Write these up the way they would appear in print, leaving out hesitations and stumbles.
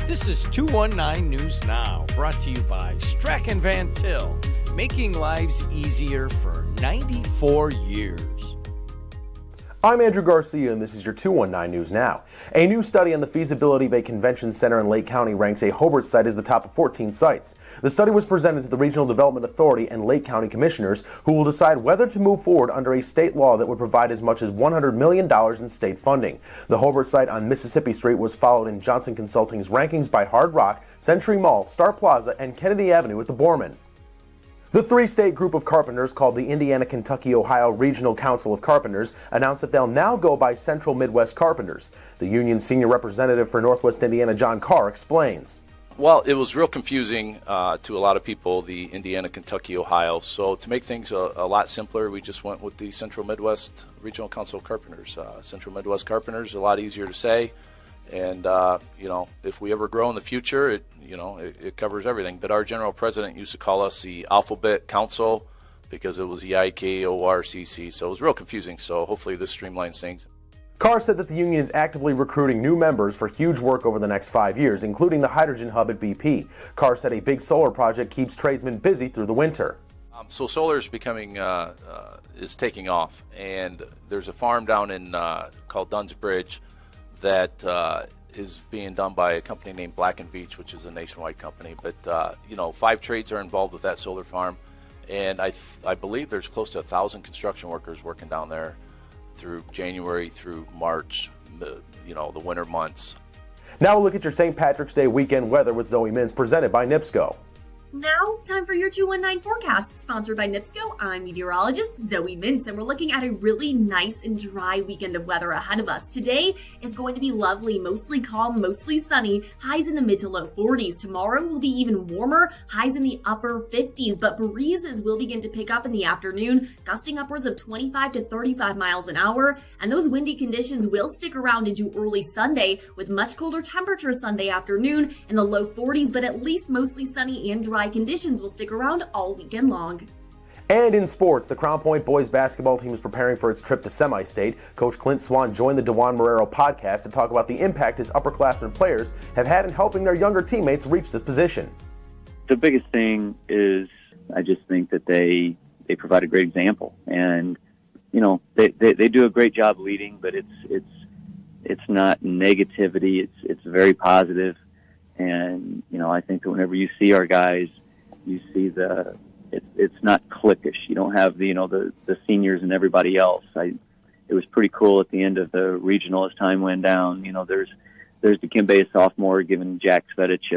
This is 219 News Now, brought to you by Strachan Van Til, making lives easier for 94 years. I'm Andrew Garcia, and this is your 219 News Now. A new study on the feasibility of a convention center in Lake County ranks a Hobart site as the top of 14 sites. The study was presented to the Regional Development Authority and Lake County Commissioners, who will decide whether to move forward under a state law that would provide as much as $100 million in state funding. The Hobart site on Mississippi Street was followed in Johnson Consulting's rankings by Hard Rock, Century Mall, Star Plaza, and Kennedy Avenue at the Borman. The three-state group of carpenters called the Indiana, Kentucky, Ohio Regional Council of Carpenters announced that they'll now go by Central Midwest Carpenters. The union's senior representative for Northwest Indiana, John Carr, explains. Well, it was real confusing to a lot of people, the Indiana, Kentucky, Ohio. So to make things a lot simpler, we just went with the Central Midwest Regional Council of Carpenters. Central Midwest Carpenters, a lot easier to say. And, if we ever grow in the future, it covers everything. But our general president used to call us the Alphabet Council because it was EIKORCC. So it was real confusing. So hopefully this streamlines things. Carr said that the union is actively recruiting new members for huge work over the next 5 years, including the hydrogen hub at BP. Carr said a big solar project keeps tradesmen busy through the winter. So solar is becoming, is taking off. And there's a farm down in called Dunn's Bridge that is being done by a company named Black & Veatch, which is a nationwide company. But, 5 trades are involved with that solar farm. And I believe there's close to 1,000 construction workers working down there through January through March, the winter months. Now we'll look at your St. Patrick's Day weekend weather with Zoe Mintz, presented by NIPSCO. Now, time for your 219 forecast, sponsored by NIPSCO. I'm meteorologist Zoe Mintz, and we're looking at a really nice and dry weekend of weather ahead of us. Today is going to be lovely, mostly calm, mostly sunny, highs in the mid to low 40s. Tomorrow will be even warmer, highs in the upper 50s, but breezes will begin to pick up in the afternoon, gusting upwards of 25 to 35 miles an hour, and those windy conditions will stick around into early Sunday, with much colder temperatures Sunday afternoon in the low 40s, but at least mostly sunny and dry conditions will stick around all weekend long. And in sports, the Crown Point boys basketball team is preparing for its trip to semi-state. Coach Clint Swan joined the DeJuan Marrero podcast to talk about the impact his upperclassmen players have had in helping their younger teammates reach this position. The biggest thing is I just think that they provide a great example, and they do a great job leading, but it's not negativity. It's very positive. And, I think that whenever you see our guys, you see it's not cliquish. You don't have the seniors and everybody else. It was pretty cool at the end of the regional as time went down. There's Dikembe, a sophomore, giving Jack Svedich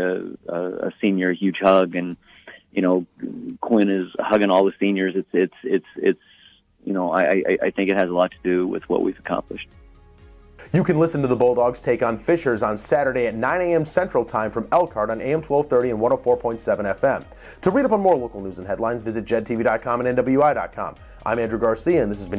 a senior a huge hug, and Quinn is hugging all the seniors. It's I think it has a lot to do with what we've accomplished. You can listen to the Bulldogs take on Fishers on Saturday at 9 a.m. Central Time from Elkhart on AM 1230 and 104.7 FM. To read up on more local news and headlines, visit JEDtv.com and NWI.com. I'm Andrew Garcia, and this has been